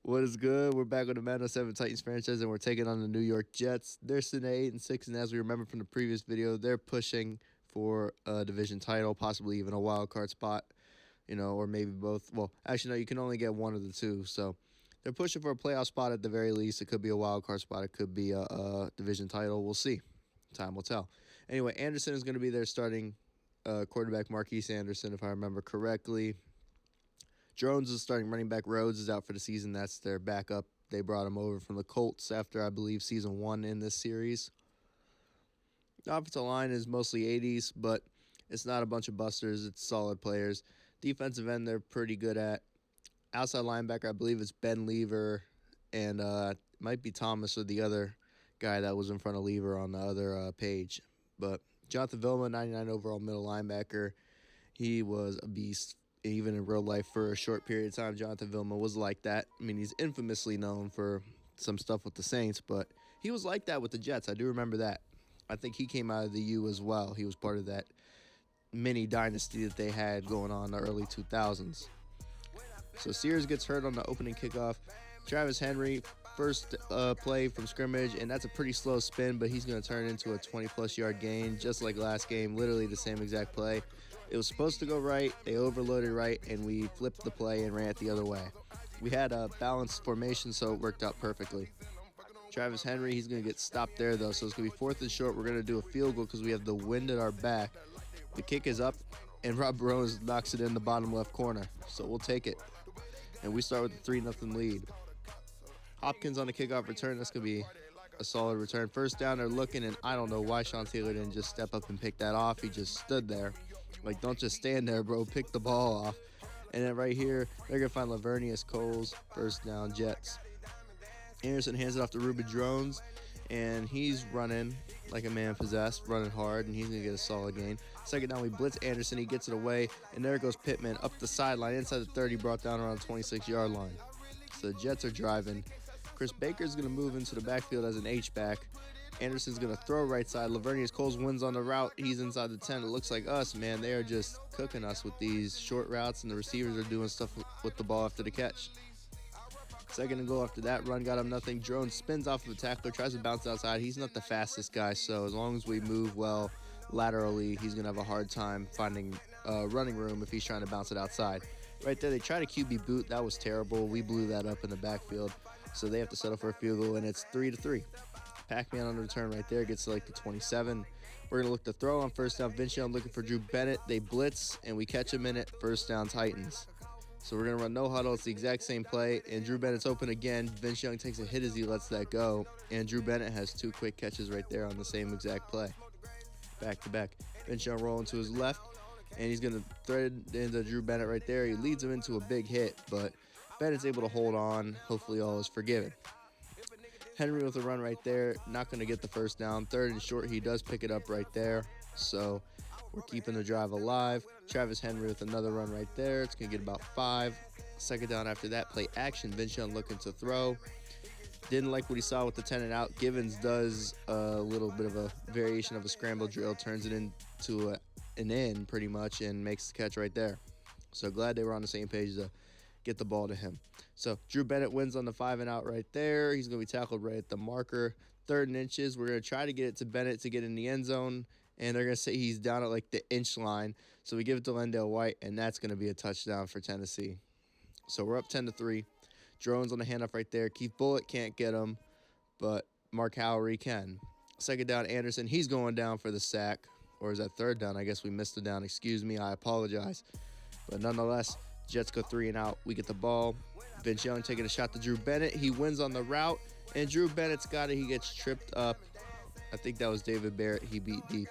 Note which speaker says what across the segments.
Speaker 1: What is good? We're back on the Madden 7 Titans franchise, and we're taking on the New York Jets. They're sitting at 8-6, and as we remember from the previous video, they're pushing for a division title, possibly even a wild card spot, or maybe both. Well, actually, no, you can only get one of the two. So they're pushing for a playoff spot at the very least. It could be a wild card spot. It could be a division title. We'll see. Time will tell. Anyway, Anderson is going to be their starting quarterback, Marquise Anderson, if I remember correctly. Jones is starting running back. Rhodes is out for the season. That's their backup. They brought him over from the Colts after, I believe, season 1 in this series. The offensive line is mostly 80s, but it's not a bunch of busters. It's solid players. Defensive end, they're pretty good at. Outside linebacker, I believe it's Ben Lever, and it might be Thomas or the other guy that was in front of Lever on the other page. But Jonathan Vilma, 99 overall middle linebacker. He was a beast. Even in real life, for a short period of time, Jonathan Vilma was like that. I mean, he's infamously known for some stuff with the Saints, but he was like that with the Jets. I do remember that. I think he came out of the U as well. He was part of that mini dynasty that they had going on in the early 2000s. So Sears gets hurt on the opening kickoff. Travis Henry, first play from scrimmage, and that's a pretty slow spin, but he's going to turn into a 20-plus yard gain, just like last game, literally the same exact play. It was supposed to go right, they overloaded right, and we flipped the play and ran it the other way. We had a balanced formation, so it worked out perfectly. Travis Henry, he's going to get stopped there, though, so it's going to be 4th and short. We're going to do a field goal because we have the wind at our back. The kick is up, and Rob Burrows knocks it in the bottom left corner, so we'll take it. And we start with a 3-0 lead. Hopkins on the kickoff return, that's going to be a solid return. First down, they're looking, and I don't know why Sean Taylor didn't just step up and pick that off. He just stood there. Like, don't just stand there, bro. Pick the ball off. And then right here, they're going to find Lavernius Coles. First down, Jets. Anderson hands it off to Ruben Drones, and he's running like a man possessed, running hard, and he's going to get a solid gain. Second down, we blitz Anderson. He gets it away, and there goes Pittman up the sideline. Inside the 30, brought down around the 26-yard line. So the Jets are driving. Chris Baker's going to move into the backfield as an H-back. Anderson's going to throw right side. Lavernius Coles wins on the route. He's inside the 10. It looks like us, man. They are just cooking us with these short routes, and the receivers are doing stuff with the ball after the catch. Second and goal after that run got him nothing. Drone spins off of a tackler, tries to bounce outside. He's not the fastest guy, so as long as we move well laterally, he's going to have a hard time finding running room if he's trying to bounce it outside. Right there, they tried a QB boot. That was terrible. We blew that up in the backfield, so they have to settle for a field goal, and it's 3-3. Pac-Man on the return right there gets to like the 27. We're going to look to throw on first down. Vince Young looking for Drew Bennett. They blitz, and we catch him in it. First down, Titans. So we're going to run no huddle. It's the exact same play, and Drew Bennett's open again. Vince Young takes a hit as he lets that go, and Drew Bennett has 2 quick catches right there on the same exact play. Back to back. Vince Young rolling to his left, and he's going to thread into Drew Bennett right there. He leads him into a big hit, but Bennett's able to hold on. Hopefully all is forgiven. Henry with a run right there, not going to get the first down. 3rd and short, he does pick it up right there. So we're keeping the drive alive. Travis Henry with another run right there. It's going to get about 5. Second down after that, play action. Vince Young looking to throw. Didn't like what he saw with the 10 and out. Givens does a little bit of a variation of a scramble drill, turns it into an in pretty much, and makes the catch right there. So glad they were on the same page to get the ball to him. So Drew Bennett wins on the 5 and out right there. He's going to be tackled right at the marker. 3rd and inches. We're going to try to get it to Bennett to get in the end zone, and they're going to say he's down at like the inch line. So we give it to Lendale White, and that's going to be a touchdown for Tennessee. So we're up 10-3. Drones on the handoff right there. Keith Bullitt can't get him, but Mark Howery can. Second down, Anderson. He's going down for the sack. Or is that 3rd down? I guess we missed the down. Excuse me. I apologize. But nonetheless, Jets go 3 and out. We get the ball. Vince Young taking a shot to Drew Bennett. He wins on the route, and Drew Bennett's got it. He gets tripped up. I think that was David Barrett. He beat deep.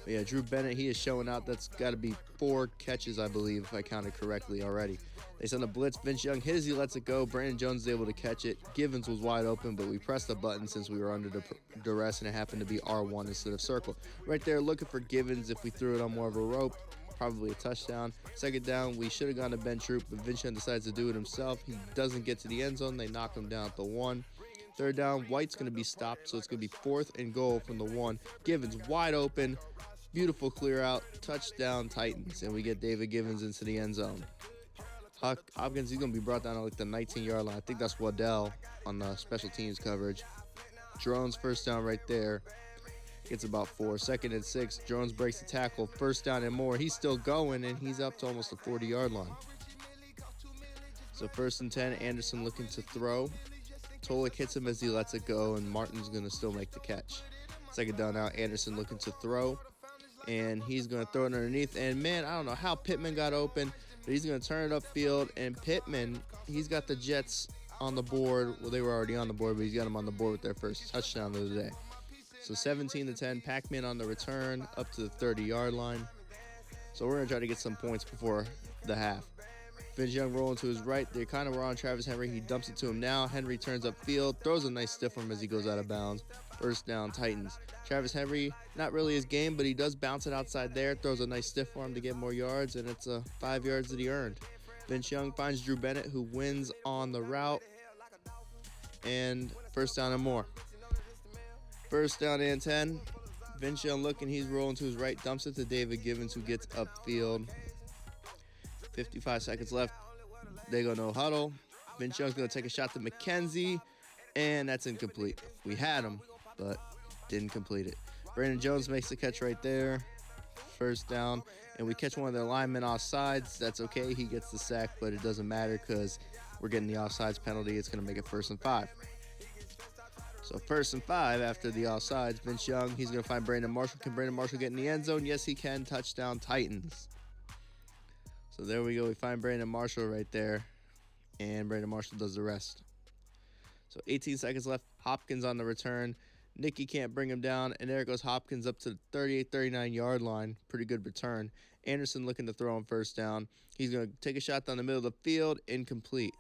Speaker 1: But yeah, Drew Bennett, he is showing out. That's got to be 4 catches, I believe, if I counted correctly already. They send a blitz. Vince Young hits, he lets it go. Brandon Jones is able to catch it. Givens was wide open, but we pressed the button since we were under duress, and it happened to be R1 instead of circle. Right there, looking for Givens. If we threw it on more of a rope, probably a touchdown. Second down, we should have gone to Ben Troop, but Vince Young decides to do it himself. He doesn't get to the end zone. They knock him down at the 1. 3rd down, White's going to be stopped, so it's going to be 4th and goal from the 1. Givens wide open. Beautiful clear out. Touchdown, Titans. And we get David Givens into the end zone. Hopkins, he's going to be brought down at like the 19-yard line. I think that's Waddell on the special teams coverage. Drones first down right there. Gets about 4. 2nd and 6. Drones breaks the tackle. First down and more. He's still going, and he's up to almost the 40-yard line. So 1st and 10. Anderson looking to throw. Tolik hits him as he lets it go, and Martin's going to still make the catch. 2nd down now. Anderson looking to throw, and he's going to throw it underneath. And, man, I don't know how Pittman got open, but he's going to turn it upfield. And Pittman, he's got the Jets on the board. Well, they were already on the board, but he's got them on the board with their first touchdown of the day. So 17-10, Pac-Man on the return up to the 30-yard line. So we're going to try to get some points before the half. Vince Young rolling to his right. They kind of were on Travis Henry. He dumps it to him now. Henry turns upfield, throws a nice stiff arm as he goes out of bounds. First down, Titans. Travis Henry, not really his game, but he does bounce it outside there. Throws a nice stiff arm to get more yards, and it's 5 yards that he earned. Vince Young finds Drew Bennett, who wins on the route. And first down and more. First down and 10. Vince Young looking, he's rolling to his right, dumps it to David Givens, who gets upfield. 55 seconds left. They go no huddle. Vince Young's going to take a shot to McKenzie, and that's incomplete. We had him, but didn't complete it. Brandon Jones makes the catch right there. First down, and we catch one of their linemen offsides. That's okay. He gets the sack, but it doesn't matter because we're getting the offsides penalty. It's going to make it 1st and 5. So 1st and 5 after the offsides. Vince Young, he's going to find Brandon Marshall. Can Brandon Marshall get in the end zone? Yes, he can. Touchdown, Titans. So there we go. We find Brandon Marshall right there, and Brandon Marshall does the rest. So 18 seconds left. Hopkins on the return. Nicky can't bring him down, and there goes Hopkins up to the 38, 39-yard line. Pretty good return. Anderson looking to throw him first down. He's going to take a shot down the middle of the field. Incomplete.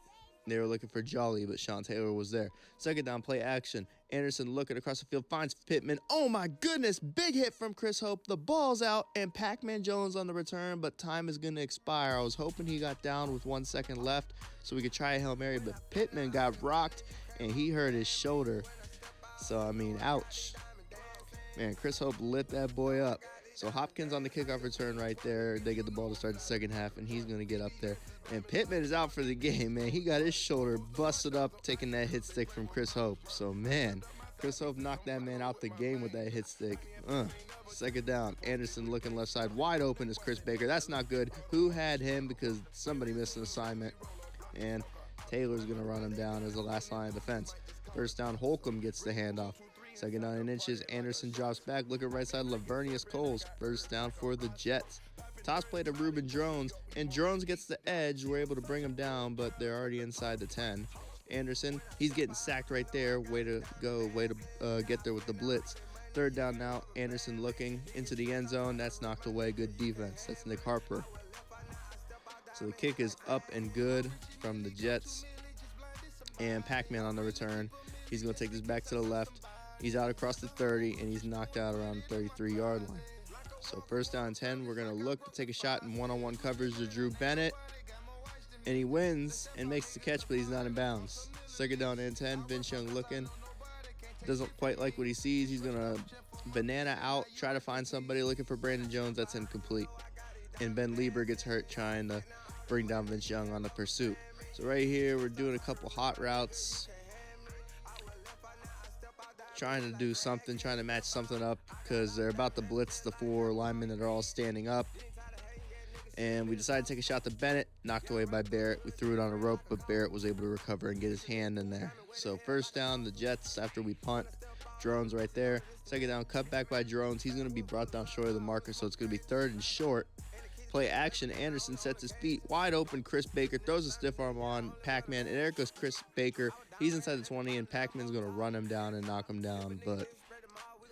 Speaker 1: They were looking for Jolly, but Sean Taylor was there. 2nd down, play action. Anderson looking across the field, finds Pittman. Oh, my goodness. Big hit from Chris Hope. The ball's out, and Pac-Man Jones on the return, but time is going to expire. I was hoping he got down with 1 second left so we could try a Hail Mary, but Pittman got rocked, and he hurt his shoulder. So, I mean, ouch. Man, Chris Hope lit that boy up. So Hopkins on the kickoff return right there. They get the ball to start the second half, and he's going to get up there. And Pittman is out for the game, man. He got his shoulder busted up taking that hit stick from Chris Hope. So, man, Chris Hope knocked that man out the game with that hit stick. 2nd down. Anderson looking left side. Wide open is Chris Baker. That's not good. Who had him? Because somebody missed an assignment. And Taylor's going to run him down as the last line of defense. First down, Holcomb gets the handoff. 2nd down and inches. Anderson drops back. Look at right side. Lavernius Coles. First down for the Jets. Toss play to Reuben Drones. And Drones gets the edge. We're able to bring him down, but they're already inside the 10. Anderson, he's getting sacked right there. Way to go. Way to get there with the blitz. 3rd down now. Anderson looking into the end zone. That's knocked away. Good defense. That's Nick Harper. So the kick is up and good from the Jets. And Pac-Man on the return. He's going to take this back to the left. He's out across the 30, and he's knocked out around the 33-yard line. So 1st down and 10, we're going to look to take a shot in one-on-one coverage to Drew Bennett. And he wins and makes the catch, but he's not in bounds. 2nd down and 10, Vince Young looking. Doesn't quite like what he sees. He's going to banana out, try to find somebody looking for Brandon Jones. That's incomplete. And Ben Lieber gets hurt trying to bring down Vince Young on the pursuit. So right here, we're doing a couple hot routes. Trying to do something, trying to match something up because they're about to blitz the 4 linemen that are all standing up. And we decided to take a shot to Bennett, knocked away by Barrett. We threw it on a rope, but Barrett was able to recover and get his hand in there. So 1st down, the Jets after we punt. Drones right there. 2nd down, cut back by Drones. He's going to be brought down short of the marker, so it's going to be 3rd and short. Play action. Anderson sets his feet wide open. Chris Baker throws a stiff arm on Pac-Man, and there goes Chris Baker. He's inside the 20, and Pac-Man's going to run him down and knock him down, but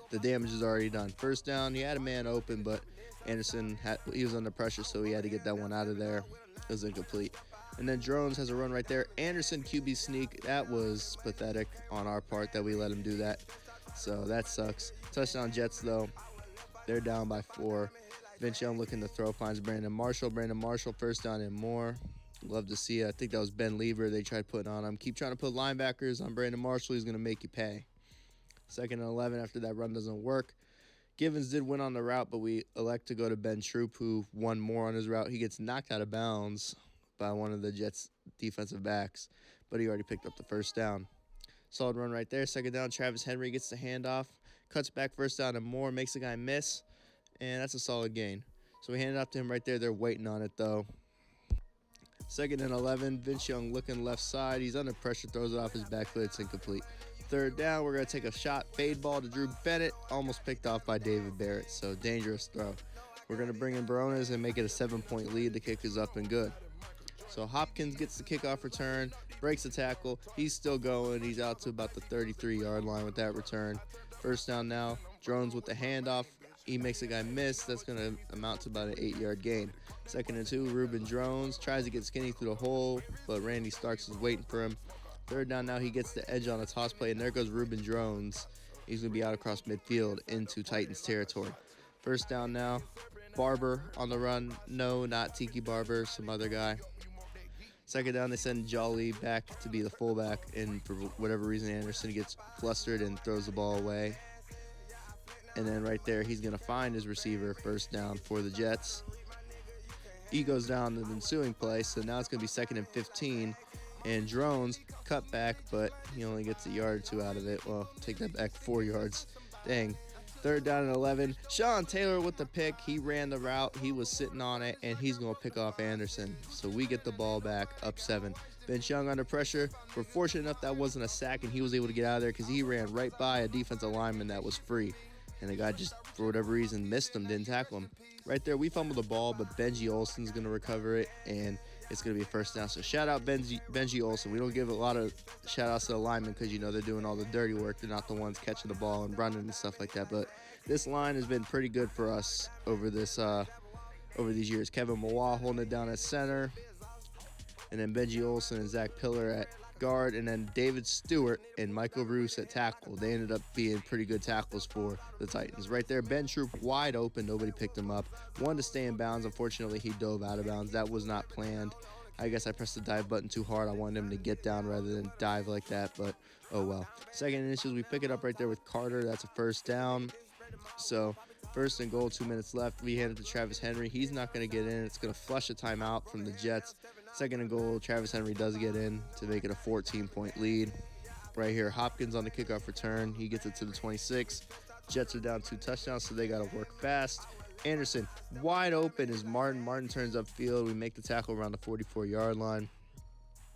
Speaker 1: the damage is already done. 1st down, he had a man open, but Anderson, he was under pressure, so he had to get that one out of there. It was incomplete. And then Drones has a run right there. Anderson QB sneak. That was pathetic on our part that we let him do that. So that sucks. Touchdown Jets, though. They're down by 4. Vince Young looking to throw, finds Brandon Marshall. Brandon Marshall, 1st down and more. Love to see it. I think that was Ben Lieber they tried putting on him. Keep trying to put linebackers on Brandon Marshall. He's going to make you pay. 2nd and 11 after that run doesn't work. Givens did win on the route, but we elect to go to Ben Troop, who won more on his route. He gets knocked out of bounds by one of the Jets defensive backs, but he already picked up the first down. Solid run right there. Second down, Travis Henry gets the handoff, cuts back first down and more, makes the guy miss, and that's a solid gain. So we hand it off to him right there. They're waiting on it, though. Second and 11, Vince Young looking left side. He's under pressure, throws it off his back foot. It's incomplete. Third down, we're going to take a shot, fade ball to Drew Bennett, almost picked off by David Barrett, so dangerous throw. We're going to bring in Barones and make it a 7-point lead. The kick is up and good. So Hopkins gets the kickoff return, breaks the tackle. He's still going. He's out to about the 33-yard line with that return. First down now. Drones with the handoff. He makes a guy miss. That's going to amount to about an 8-yard gain. Second and 2, Reuben Drones tries to get skinny through the hole, but Randy Starks is waiting for him. Third down now, he gets the edge on a toss play, and there goes Reuben Drones. He's going to be out across midfield into Titans territory. First down now, Barber on the run. No, not Tiki Barber, some other guy. Second down, they send Jolly back to be the fullback, and for whatever reason, Anderson gets flustered and throws the ball away. And then right there, he's going to find his receiver. First down for the Jets. He goes down the ensuing play, so now it's going to be second and 15. And Drones cut back, but he only gets a yard or two out of it. Well, take that back 4 yards. Dang. Third down and 11. Sean Taylor with the pick. He ran the route. He was sitting on it, and he's going to pick off Anderson. So we get the ball back, up 7. Vince Young under pressure. We're fortunate enough that wasn't a sack, and he was able to get out of there because he ran right by a defensive lineman that was free. And the guy just, for whatever reason, missed him, didn't tackle him. Right there, we fumbled the ball, but Benji Olsen's going to recover it, and it's going to be a first down. So shout out Benji Olsen. We don't give a lot of shout outs to the linemen because, you know, they're doing all the dirty work. They're not the ones catching the ball and running and stuff like that. But this line has been pretty good for us over these years. Kevin Mawah holding it down at center. And then Benji Olsen and Zach Pillar at guard. And then David Stewart and Michael Roos at tackle. They ended up being pretty good tackles for the Titans. Right there, Ben Troop wide open. Nobody picked him up. Wanted to stay in bounds. Unfortunately, he dove out of bounds. That was not planned. I guess I pressed the dive button too hard. I wanted him to get down rather than dive like that, but oh well. Second initials, we pick it up right there with Carter. That's a first down. So first and goal, 2 minutes left. We hand it to Travis Henry. He's not going to get in. It's going to flush a timeout from the Jets. Second and goal, Travis Henry does get in to make it a 14-point lead. Right here, Hopkins on the kickoff return. He gets it to the 26. Jets are down 2 touchdowns, so they got to work fast. Anderson wide open is Martin. Martin turns upfield. We make the tackle around the 44-yard line.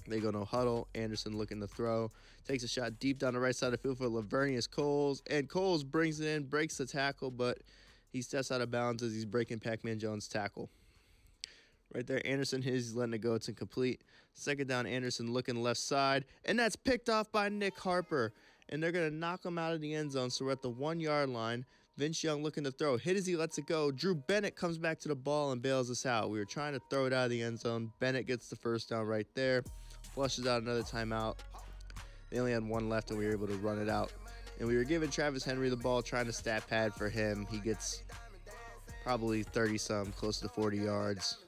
Speaker 1: They go no huddle. Anderson looking to throw. Takes a shot deep down the right side of the field for Lavernius Coles. And Coles brings it in, breaks the tackle, but he steps out of bounds as he's breaking Pac-Man Jones' tackle. Right there, Anderson, he's letting it go. It's incomplete. Second down, Anderson looking left side. And that's picked off by Nick Harper. And they're going to knock him out of the end zone. So we're at the 1-yard line. Vince Young looking to throw. Hit as he lets it go. Drew Bennett comes back to the ball and bails us out. We were trying to throw it out of the end zone. Bennett gets the first down right there. Flushes out another timeout. They only had 1 left, and we were able to run it out. And we were giving Travis Henry the ball, trying to stat pad for him. He gets probably 30-some, close to 40 yards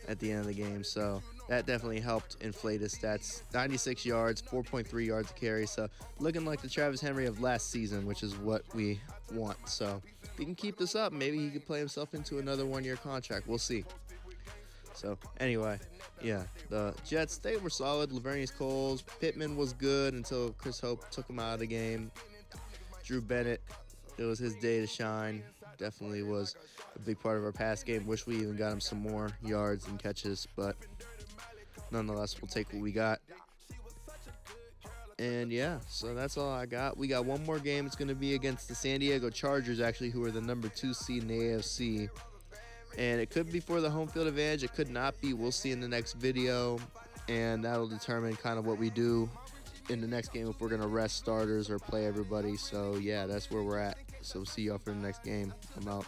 Speaker 1: at the end of the game. So that definitely helped inflate his stats. 96 yards, 4.3 yards a carry. So looking like the Travis Henry of last season, which is what we want. So if he can keep this up, maybe he could play himself into another 1-year contract. We'll see. So anyway, yeah, the Jets, they were solid. Lavernius Coles, Pittman was good until Chris Hope took him out of the game. Drew Bennett, it was his day to shine. Definitely was a big part of our pass game. Wish we even got him some more yards and catches, but nonetheless, we'll take what we got. And yeah, so that's all I got. We got one more game. It's going to be against the San Diego Chargers, actually, who are the number 2 seed in the AFC. And it could be for the home field advantage. It could not be. We'll see in the next video. And that'll determine kind of what we do in the next game, if we're going to rest starters or play everybody. So, yeah, that's where we're at. So, see y'all for the next game. I'm out.